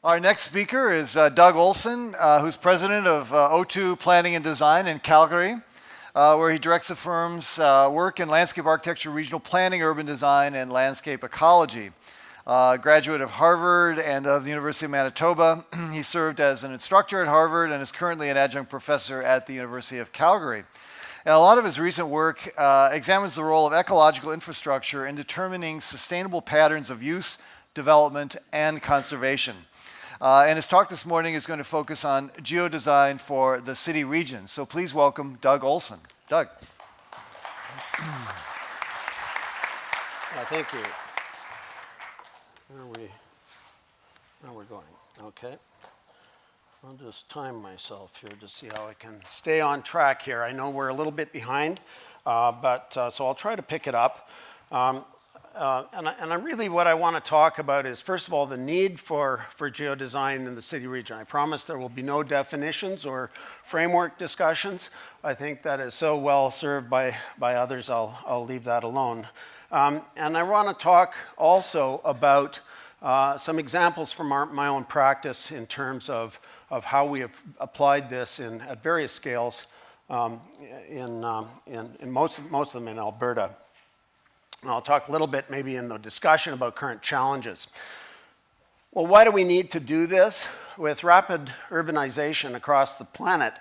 Our next speaker is Doug Olson, who's president of O2 Planning and Design in Calgary, where he directs the firm's work in landscape architecture, regional planning, urban design, and landscape ecology. Graduate of Harvard and of the University of Manitoba, he served as an instructor at Harvard and is currently an adjunct professor at the University of Calgary. And a lot of his recent work examines the role of ecological infrastructure in determining sustainable patterns of use, development, and conservation. And his talk this morning is going to focus on geodesign for the city region. So please welcome Doug Olson. Doug. Thank you. Where are we going? Okay. I'll just time myself here to see how I can stay on track here. I know we're a little bit behind, so I'll try to pick it up. And really what I want to talk about is, first of all, the need for geodesign in the city region. I promise there will be no definitions or framework discussions. I think that is so well served by others, I'll leave that alone. And I want to talk also about some examples from my own practice in terms of how we have applied this at various scales in most of them in Alberta. And I'll talk a little bit maybe in the discussion about current challenges. Well, why do we need to do this? With rapid urbanization across the planet,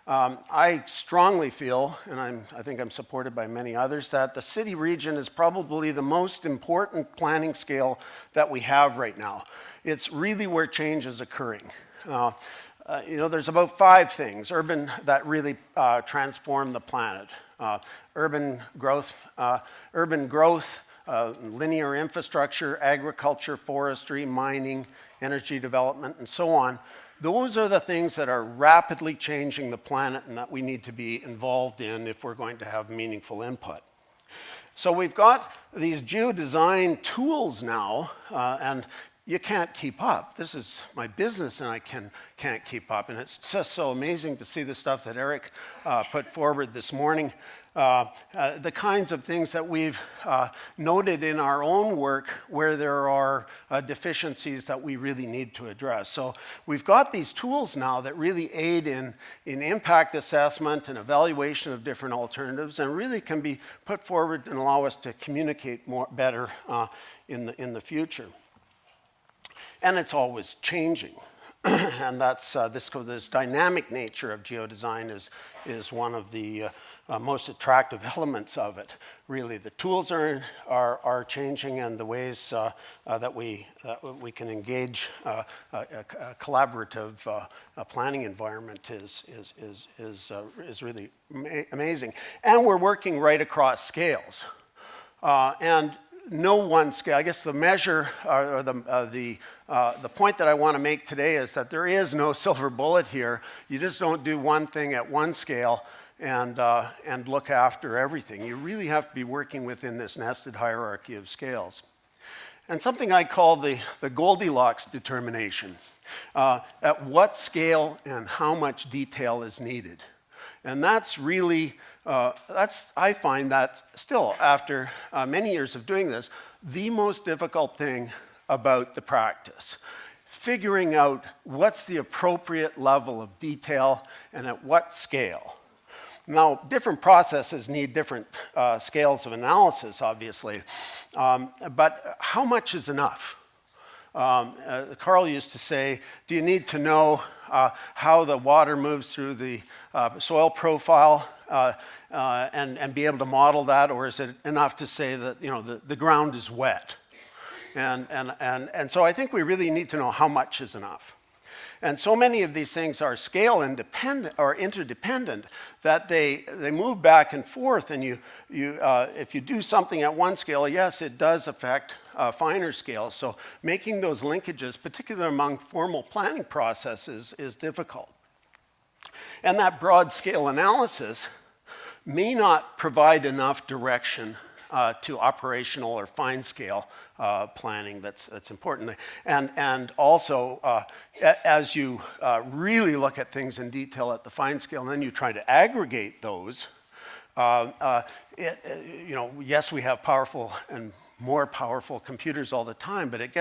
I strongly feel, and I think I'm supported by many others, that the city region is probably the most important planning scale that we have right now. It's really where change is occurring. There's about 5 things that really transform the planet. Urban growth, linear infrastructure, agriculture, forestry, mining, energy development, and so on. Those are the things that are rapidly changing the planet and that we need to be involved in if we're going to have meaningful input. So we've got these geodesign tools now, and you can't keep up. This is my business and I can't keep up. And it's just so amazing to see the stuff that Eric put forward this morning. The kinds of things that we've noted in our own work where there are deficiencies that we really need to address. So we've got these tools now that really aid in impact assessment and evaluation of different alternatives and really can be put forward and allow us to communicate better in the future. And it's always changing. And that's this dynamic nature of geodesign is one of the most attractive elements of it. Really, the tools are changing, and the ways that we can engage a collaborative planning environment is really amazing. And we're working right across scales. And no one scale. I guess the measure or the point that I want to make today is that there is no silver bullet here. You just don't do one thing at one scale and look after everything. You really have to be working within this nested hierarchy of scales. And something I call the Goldilocks determination. At what scale and how much detail is needed. And that's really, I find that still, after many years of doing this, the most difficult thing about the practice. Figuring out what's the appropriate level of detail and at what scale. Now, different processes need different scales of analysis, obviously, but how much is enough? Carl used to say, do you need to know how the water moves through the soil profile and be able to model that, or is it enough to say that the ground is wet? And so I think we really need to know how much is enough. And so many of these things are scale independent or interdependent that they move back and forth. And if you do something at one scale, yes, it does affect finer scales. So making those linkages, particularly among formal planning processes, is difficult. And that broad scale analysis may not provide enough direction to operational or fine scale planning that's important. And also, as you really look at things in detail at the fine scale, and then you try to aggregate those, Yes, we have powerful and more powerful computers all the time, but it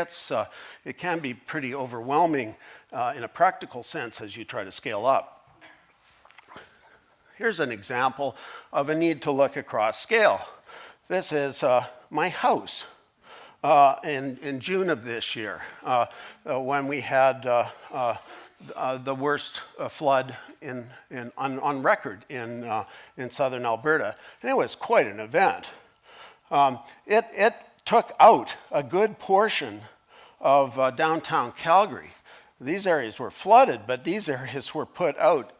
can be pretty overwhelming in a practical sense as you try to scale up. Here's an example of a need to look across scale. This is my house in June of this year when we had the worst flood on record in southern Alberta. And it was quite an event. It took out a good portion of downtown Calgary. These areas were flooded, but these areas were put out,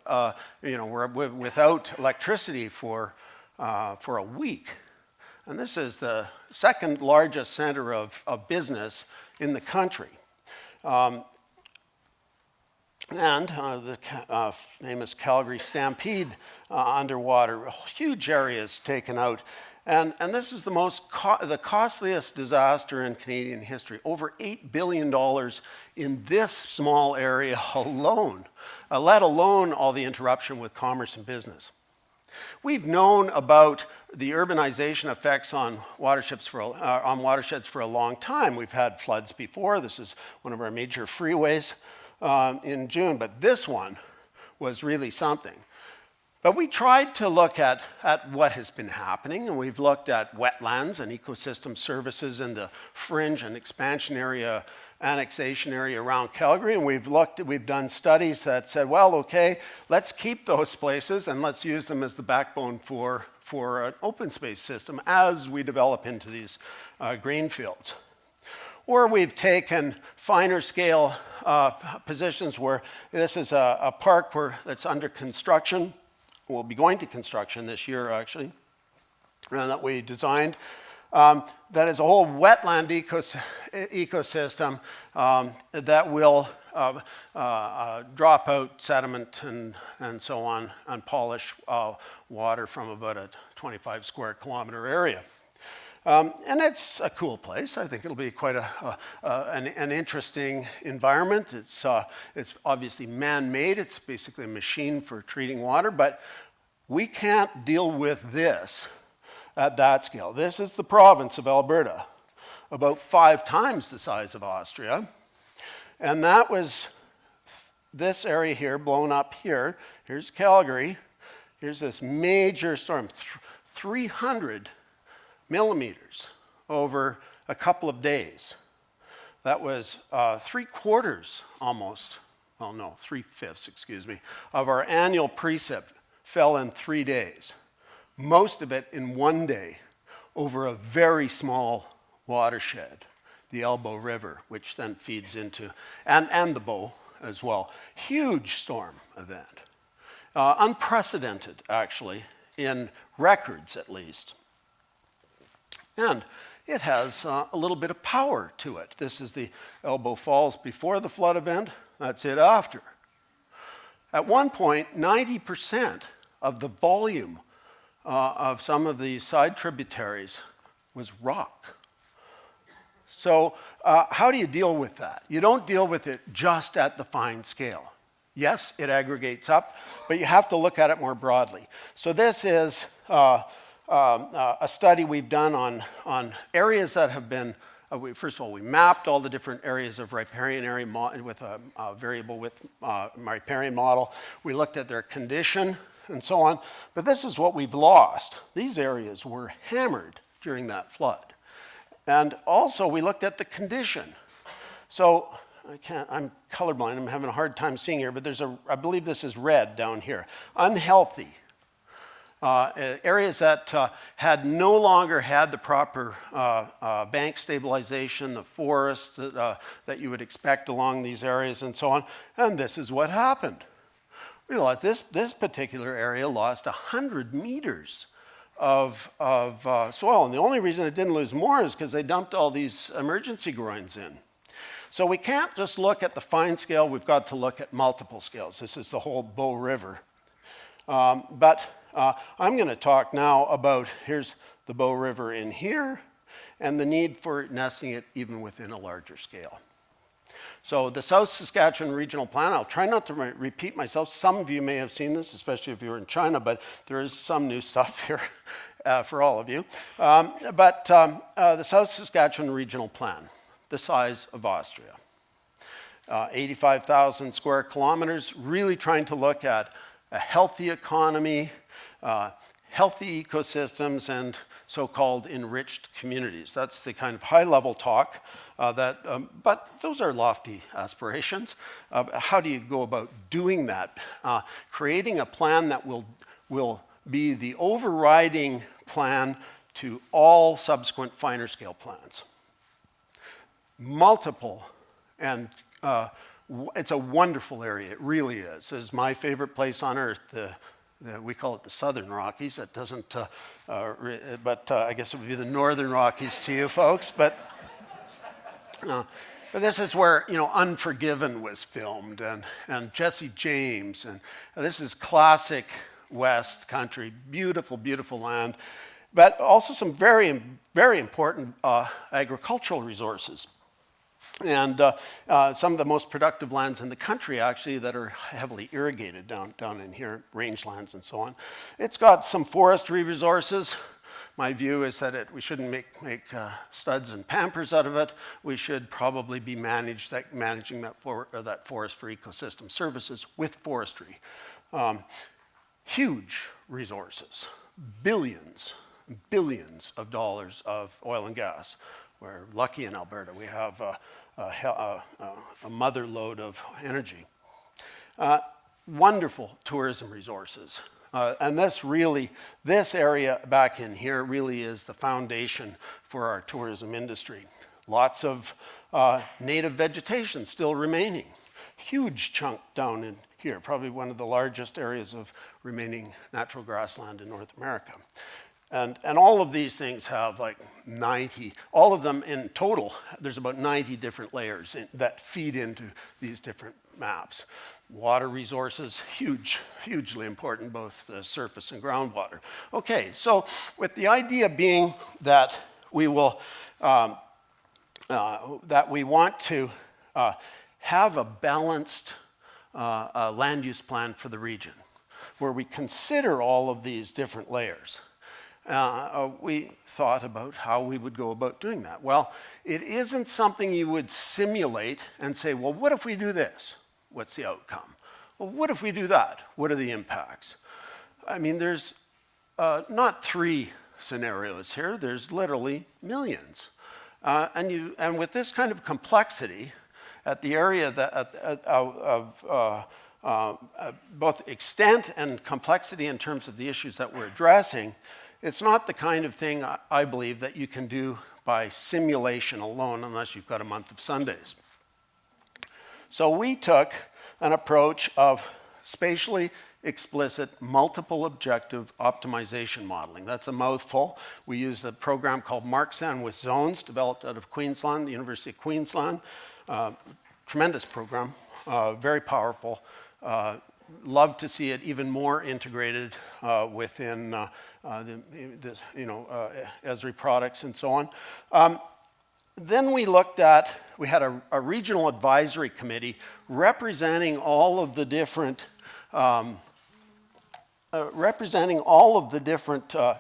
were without electricity for a week. And this is the second largest center of business in the country. The famous Calgary Stampede underwater, huge areas taken out. And this is the costliest disaster in Canadian history, over $8 billion in this small area alone, let alone all the interruption with commerce and business. We've known about the urbanization effects on watersheds for a long time. We've had floods before. This is one of our major freeways in June, but this one was really something. But we tried to look at what has been happening, and we've looked at wetlands and ecosystem services in the fringe and expansion area, annexation area around Calgary, and we've done studies that said, well, okay, let's keep those places and let's use them as the backbone for an open space system as we develop into these green fields. Or we've taken finer scale positions where this is a park that's under construction. We'll be going to construction this year, actually, that we designed. That is a whole wetland ecosystem that will drop out sediment and so on and polish water from about a 25 square kilometer area. And it's a cool place. I think it'll be quite an interesting environment. It's obviously man-made. It's basically a machine for treating water, but we can't deal with this at that scale. This is the province of Alberta, about 5 times the size of Austria. And that was this area here, blown up here. Here's Calgary. Here's this major storm, 300 millimeters over a couple of days. That was 3/4 almost, well no, 3/5, excuse me, of our annual precip fell in 3 days. Most of it in 1 day over a very small watershed, the Elbow River, which then feeds into, and the Bow as well. Huge storm event. Unprecedented, actually, in records at least. And it has a little bit of power to it. This is the Elbow Falls before the flood event. That's it after. At one point, 90% of the volume of some of these side tributaries was rock. So how do you deal with that? You don't deal with it just at the fine scale. Yes, it aggregates up, but you have to look at it more broadly. So this is a study we've done on areas that have been, first of all, we mapped all the different areas of riparian area with a variable width riparian model. We looked at their condition and so on, but this is what we've lost. These areas were hammered during that flood. And also we looked at the condition. So I'm colorblind, I'm having a hard time seeing here, but I believe this is red down here. Unhealthy. Areas that had no longer had the proper bank stabilization, the forests that you would expect along these areas and so on. And this is what happened. We lost this particular area lost 100 meters of soil. And the only reason it didn't lose more is because they dumped all these emergency groins in. So we can't just look at the fine scale, we've got to look at multiple scales. This is the whole Bow River. But I'm going to talk now about, here's the Bow River in here, and the need for nesting it even within a larger scale. So the South Saskatchewan Regional Plan, I'll try not to repeat myself. Some of you may have seen this, especially if you were in China, but there is some new stuff here for all of you. The South Saskatchewan Regional Plan, the size of Austria. 85,000 square kilometers, really trying to look at a healthy economy, healthy ecosystems, and so-called enriched communities. That's the kind of high-level talk but those are lofty aspirations. How do you go about doing that? Creating a plan that will be the overriding plan to all subsequent finer scale plans. Multiple, and it's a wonderful area, it really is. It's my favorite place on earth. We call it the Southern Rockies. That doesn't, but I guess it would be the Northern Rockies to you folks. But this is where, Unforgiven was filmed, and Jesse James, and this is classic West country, beautiful, beautiful land, but also some very, very important agricultural resources. And some of the most productive lands in the country, actually, that are heavily irrigated down in here, rangelands and so on. It's got some forestry resources. My view is that we shouldn't make studs and pampers out of it. We should probably be managing that forest for ecosystem services with forestry. Huge resources, billions of dollars of oil and gas. We're lucky in Alberta. We have a mother lode of energy. Wonderful tourism resources. And this area back in here really is the foundation for our tourism industry. Lots of native vegetation still remaining. Huge chunk down in here, probably one of the largest areas of remaining natural grassland in North America. And all of these things have like 90, all of them in total, there's about 90 different layers that feed into these different maps. Water resources, hugely important, both surface and groundwater. Okay, so with the idea being that we want to have a balanced land use plan for the region, where we consider all of these different layers. We thought about how we would go about doing that. Well, it isn't something you would simulate and say, well, what if we do this? What's the outcome? Well, what if we do that? What are the impacts? I mean, there's not 3 scenarios here. There's literally millions. And with this kind of complexity at the area of both extent and complexity in terms of the issues that we're addressing, it's not the kind of thing, I believe, that you can do by simulation alone unless you've got a month of Sundays. So we took an approach of spatially explicit multiple objective optimization modeling. That's a mouthful. We used a program called MarkSan with zones, developed out of Queensland, the University of Queensland. Tremendous program, very powerful. Love to see it even more integrated within Esri products and so on. Then we had a regional advisory committee representing all of the different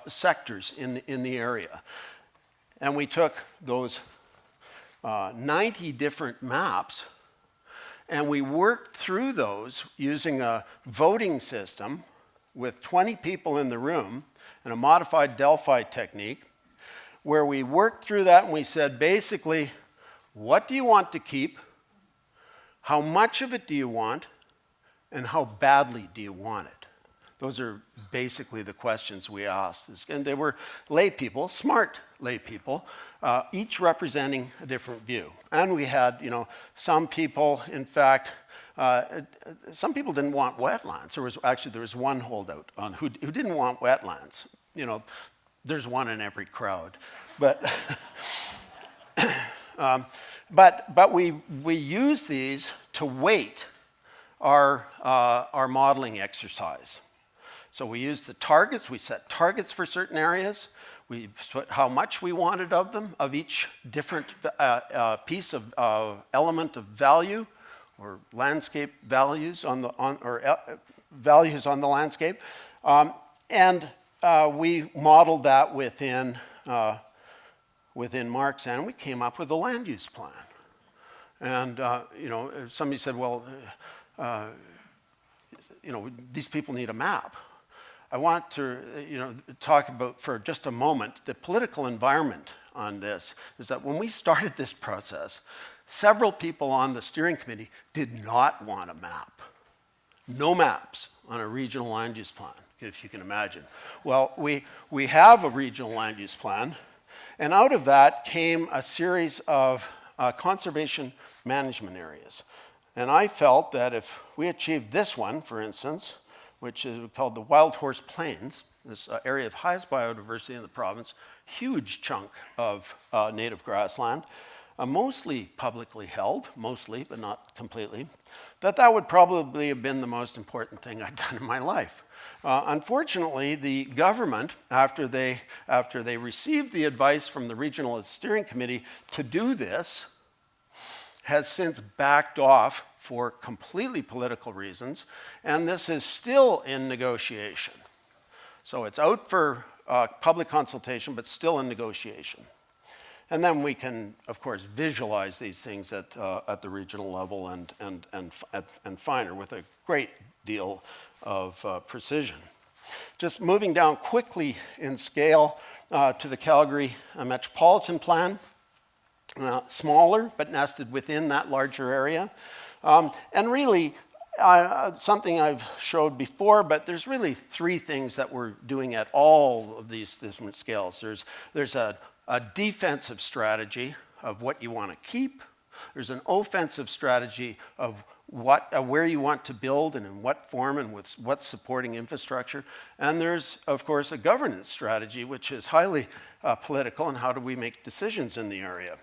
sectors in the area. And we took those 90 different maps and we worked through those using a voting system with 20 people in the room and a modified Delphi technique, where we worked through that and we said, basically, what do you want to keep? How much of it do you want? And how badly do you want it? Those are basically the questions we asked. And they were lay people, smart lay people, each representing a different view. And we had, some people, in fact, some people didn't want wetlands. There was one holdout who didn't want wetlands. There's one in every crowd. But we use these to weight our modeling exercise. So we used the targets, we set targets for certain areas, we put how much we wanted of them, of each different piece of element of value, or landscape values values on the landscape, and we modeled that within marks, and we came up with a land use plan. And you know, somebody said, well, you know, these people need a map. I want to, you know, talk about for just a moment the political environment on this. Is that when we started this process, several people on the steering committee did not want a map. No maps on a regional land use plan, if you can imagine. Well, we have a regional land use plan, and out of that came a series of conservation management areas. And I felt that if we achieved this one, for instance, which is called the Wild Horse Plains, this area of highest biodiversity in the province, huge chunk of native grassland, mostly publicly held, mostly, but not completely, that would probably have been the most important thing I'd done in my life. Unfortunately, the government, after they received the advice from the Regional Steering Committee to do this, has since backed off for completely political reasons, and this is still in negotiation. So it's out for public consultation, but still in negotiation. And then we can, of course, visualize these things at the regional level and finer with a great deal of precision. Just moving down quickly in scale to the Calgary Metropolitan Plan. Smaller, but nested within that larger area. And really, something I've showed before, but there's really three things that we're doing at all of these different scales. There's a defensive strategy of what you want to keep. There's an offensive strategy of where you want to build and in what form and with what supporting infrastructure. And there's, of course, a governance strategy, which is highly political, and how do we make decisions in the area.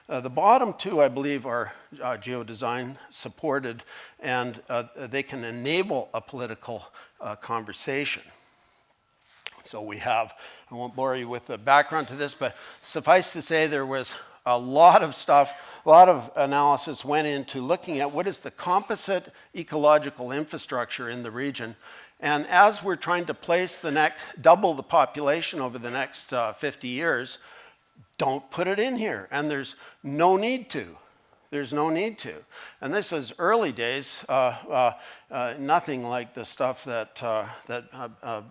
The bottom two, I believe, are geodesign supported, and they can enable a political conversation. So we have, I won't bore you with the background to this, but suffice to say there was a lot of stuff, a lot of analysis went into looking at what is the composite ecological infrastructure in the region. And as we're trying to place double the population over the next 50 years, don't put it in here, and there's no need to. There's no need to. And this is early days, nothing like the stuff that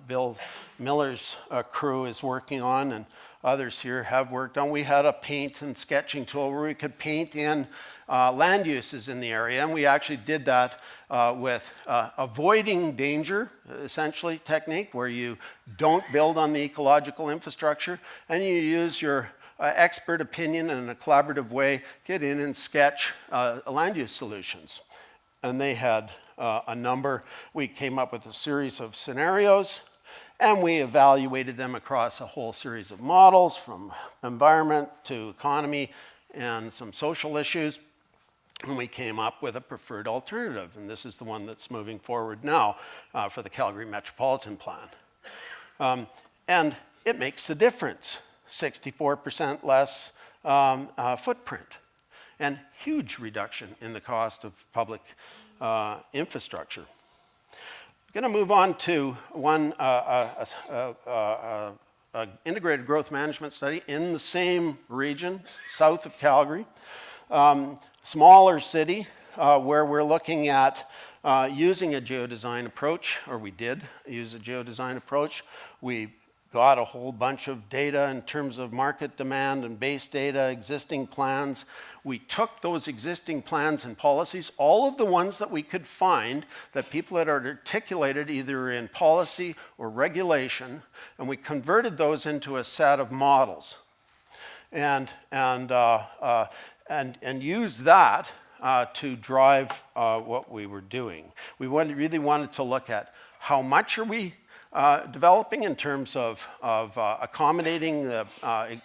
Bill Miller's crew is working on and others here have worked on. We had a paint and sketching tool where we could paint in land uses in the area, and we actually did that with avoiding danger, essentially, technique, where you don't build on the ecological infrastructure, and you use your expert opinion and in a collaborative way, get in and sketch land use solutions. And they had a number. We came up with a series of scenarios, and we evaluated them across a whole series of models, from environment to economy and some social issues. And we came up with a preferred alternative, and this is the one that's moving forward now for the Calgary Metropolitan Plan. And it makes a difference. 64% less footprint, and huge reduction in the cost of public infrastructure. I'm going to move on to one integrated growth management study in the same region, south of Calgary. Smaller city where we're looking at using a geodesign approach, or we did use a geodesign approach. We got a whole bunch of data in terms of market demand and base data, existing plans. We took those existing plans and policies, all of the ones that we could find that people had articulated either in policy or regulation, and we converted those into a set of models, and used that to drive what we were doing. We really wanted to look at how much are we developing in terms of accommodating the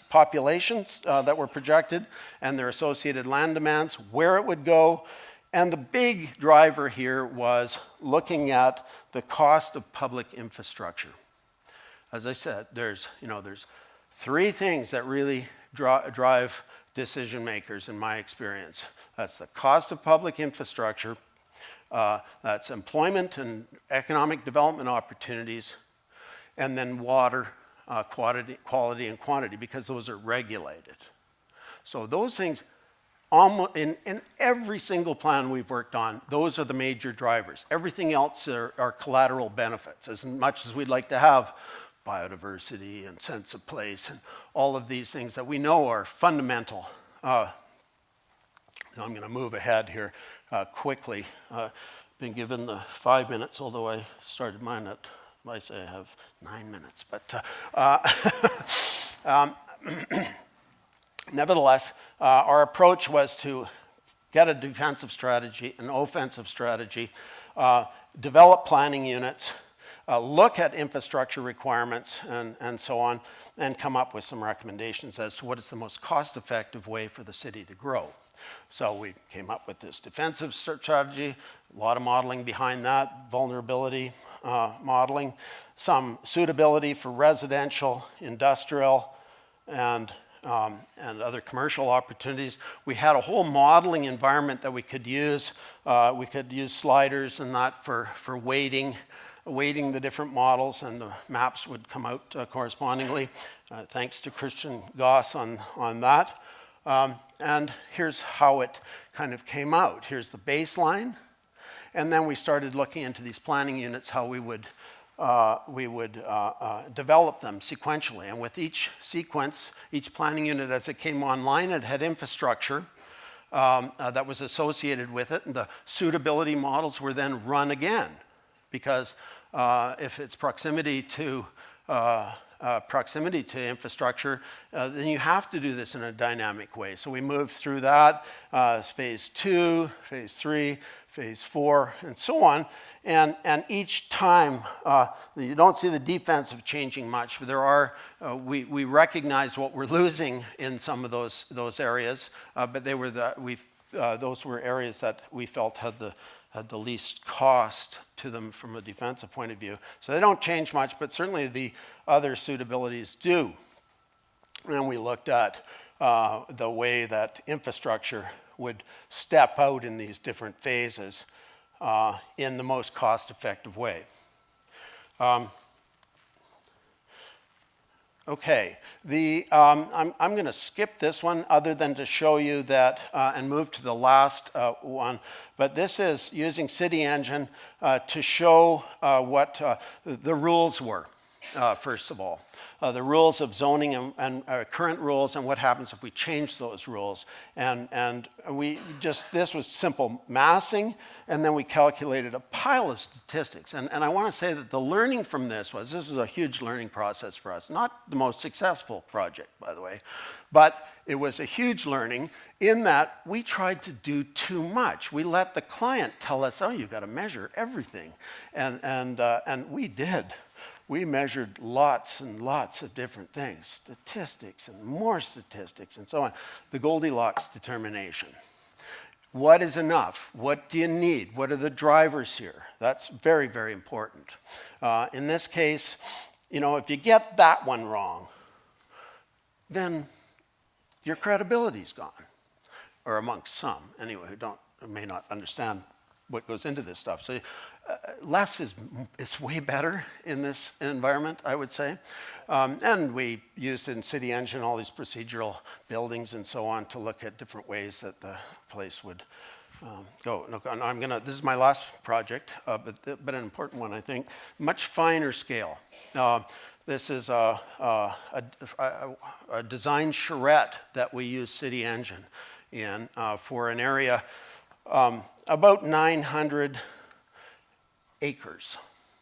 populations that were projected and their associated land demands, where it would go, And the big driver here was looking at the cost of public infrastructure. As I said, there's three things that really drive decision makers in my experience. That's the cost of public infrastructure, that's employment and economic development opportunities, and then water quality and quantity, because those are regulated. So those things, almost in every single plan we've worked on, those are the major drivers. Everything else are collateral benefits. As much as we'd like to have biodiversity and sense of place and all of these things that we know are fundamental. I'm going to move ahead here quickly. Been given the 5 minutes, although I started mine at, I say I have 9 minutes. But nevertheless, our approach was to get a defensive strategy, an offensive strategy, develop planning units, look at infrastructure requirements and so on, and come up with some recommendations as to what is the most cost-effective way for the city to grow. So we came up with this defensive strategy, a lot of modeling behind that, vulnerability modeling, some suitability for residential, industrial, and other commercial opportunities. We had a whole modeling environment that we could use. We could use sliders and that for weighting the different models, and the maps would come out correspondingly. Thanks to Christian Goss on that. And here's how it kind of came out. Here's the baseline. And then we started looking into these planning units, how we would develop them sequentially. And with each sequence, each planning unit as it came online, it had infrastructure that was associated with it. And the suitability models were then run again, because if it's proximity to infrastructure, then you have to do this in a dynamic way. So we moved through that, phase 2, phase 3, phase 4, and so on. And each time, you don't see the defensive changing much, but there are, we recognize what we're losing in some of those areas, but they were those were areas that we felt had the least cost to them from a defensive point of view. So they don't change much, but certainly the other suitabilities do. And we looked at the way that infrastructure would step out in these different phases in the most cost-effective way. Okay, I'm going to skip this one other than to show you that and move to the last one. But this is using City Engine to show what the rules were, first of all. The rules of zoning and current rules and what happens if we change those rules. And this was simple massing, and then we calculated a pile of statistics. And I want to say that the learning from this was a huge learning process for us. Not the most successful project, by the way, but it was a huge learning in that we tried to do too much. We let the client tell us, oh, you've got to measure everything. And we did. We measured lots and lots of different things, statistics and more statistics and so on. The Goldilocks determination. What is enough? What do you need? What are the drivers here? That's very, very important. In this case, if you get that one wrong, then your credibility's gone, or amongst some, anyway, who may not understand what goes into this stuff. So less is way better in this environment, I would say. And we used in City Engine all these procedural buildings and so on to look at different ways that the place would go. Look, this is my last project, but an important one, I think. Much finer scale. This is a design charrette that we use City Engine in for an area about 900 acres.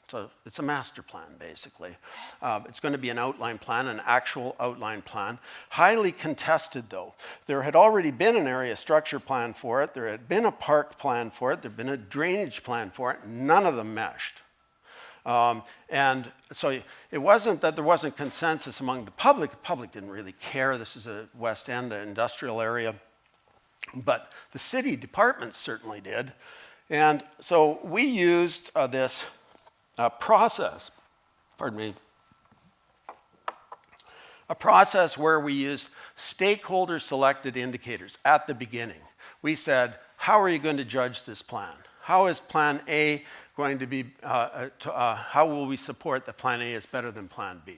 So it's a master plan, basically. It's going to be an outline plan, an actual outline plan. Highly contested, though. There had already been an area structure plan for it. There had been a park plan for it. There had been a drainage plan for it. None of them meshed. And so it wasn't that there wasn't consensus among the public. The public didn't really care. This is a West End industrial area. but the city departments certainly did. And so we used this process, pardon me, a process where we used stakeholder-selected indicators at the beginning. We said, how are you going to judge this plan? How is Plan A going to be, how will we support that Plan A is better than Plan B?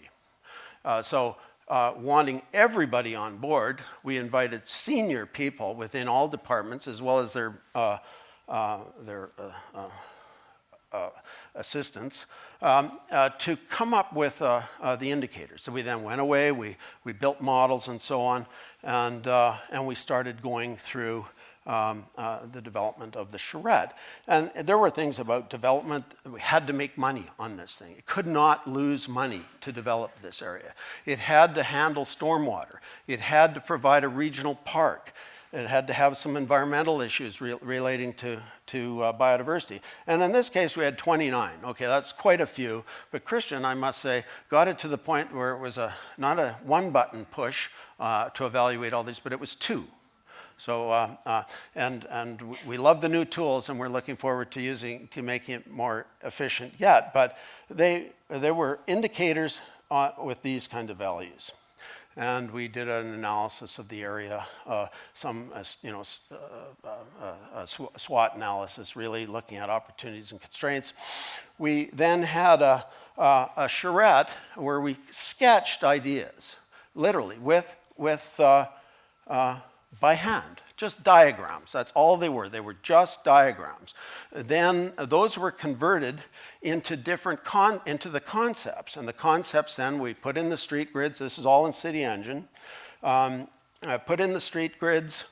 Wanting everybody on board, we invited senior people within all departments, as well as their assistants, to come up with the indicators. So we then went away, we built models and so on, and we started going through the development of the charrette. And there were things about development. We had to make money on this thing. It could not lose money to develop this area. It had to handle stormwater. It had to provide a regional park. It had to have some environmental issues relating to biodiversity. And in this case, we had 29. Okay, that's quite a few. But Christian, I must say, got it to the point where it was not a one-button push to evaluate all these, but it was 2. So, and we love the new tools, and we're looking forward to making it more efficient yet. But there were indicators with these kind of values. And we did an analysis of the area, SWOT analysis, really looking at opportunities and constraints. We then had a charrette where we sketched ideas, literally, by hand, just diagrams. That's all they were. They were just diagrams. Then those were converted into into the concepts. And the concepts then we put in the street grids. This is all in City Engine. Put in the street grids,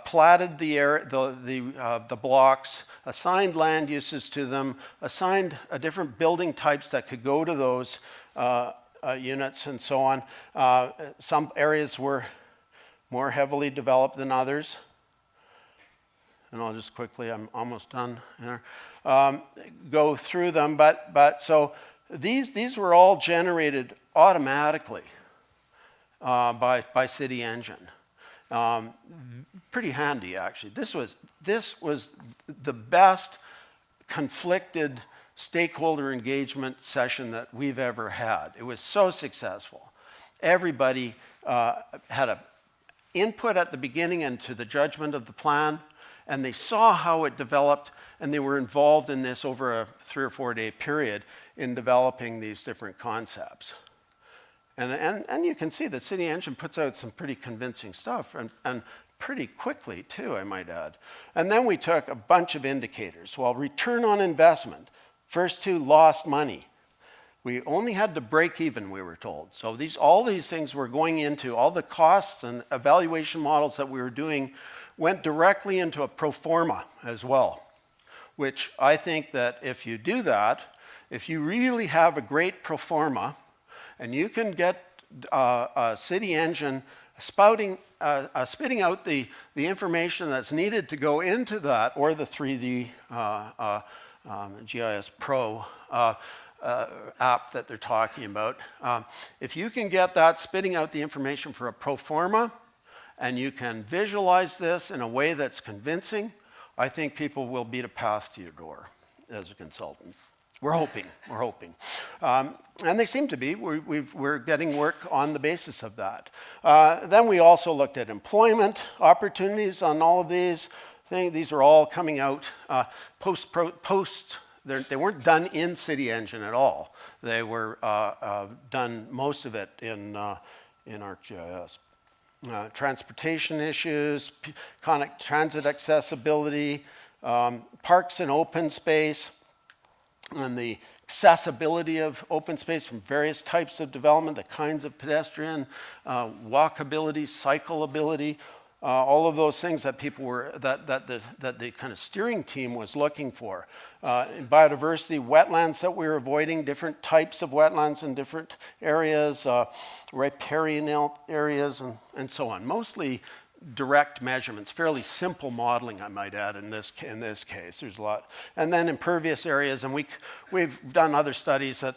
platted the blocks, assigned land uses to them, assigned different building types that could go to those units and so on. Some areas were more heavily developed than others. And I'll just quickly, I'm almost done here, go through them. But so these were all generated automatically by City Engine. Pretty handy, actually. This was the best conflicted stakeholder engagement session that we've ever had. It was so successful. Everybody had a input at the beginning into the judgment of the plan, and they saw how it developed, and they were involved in this over a 3 or 4 day period in developing these different concepts. And you can see that City Engine puts out some pretty convincing stuff, and pretty quickly too, I might add. And then we took a bunch of indicators. Well, return on investment, first 2 lost money. We only had to break even, we were told. So all these things were going into, all the costs and evaluation models that we were doing went directly into a pro forma as well, which I think that if you do that, if you really have a great pro forma, and you can get a City Engine spitting out the information that's needed to go into that, or the 3D GIS Pro app that they're talking about. If you can get that spitting out the information for a pro forma, and you can visualize this in a way that's convincing, I think people will beat a path to your door as a consultant. We're hoping. And they seem to be. We're getting work on the basis of that. Then we also looked at employment opportunities on all of these things. These are all coming out post. They weren't done in City Engine at all. They were done, most of it, in ArcGIS. Transportation issues, transit accessibility, parks and open space, and the accessibility of open space from various types of development, the kinds of pedestrian, walkability, cyclability, all of those things that people were, that the kind of steering team was looking for. Biodiversity, wetlands that we were avoiding, different types of wetlands in different areas, riparian areas, and so on. Mostly direct measurements, fairly simple modeling, I might add, in this case. There's a lot. And then impervious areas, and we've done other studies that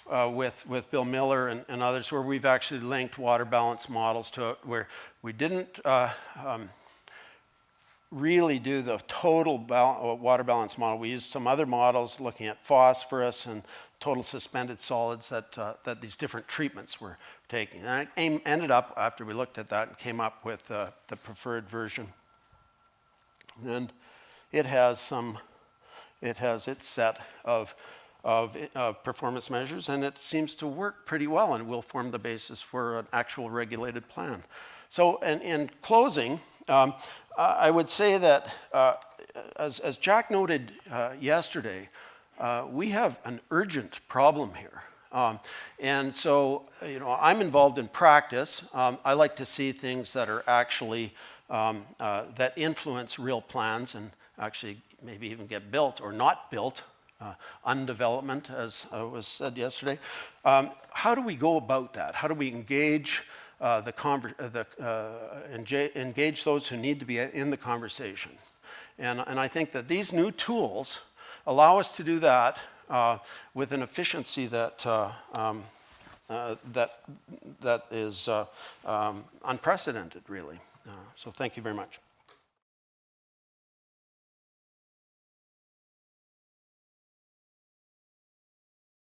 with Bill Miller and others, where we've actually linked water balance models to it, where we didn't really do the total water balance model. We used some other models looking at phosphorus and total suspended solids that these different treatments were taking. And I ended up, after we looked at that, and came up with the preferred version. And it has its set of performance measures, and it seems to work pretty well and will form the basis for an actual regulated plan. So in closing, I would say that, as Jack noted yesterday, we have an urgent problem here. And so, I'm involved in practice. I like to see things that are actually, that influence real plans and actually maybe even get built or not built, undevelopment, as was said yesterday. How do we go about that? How do we engage engage those who need to be in the conversation? And I think that these new tools allow us to do that with an efficiency that that is unprecedented, really. So thank you very much.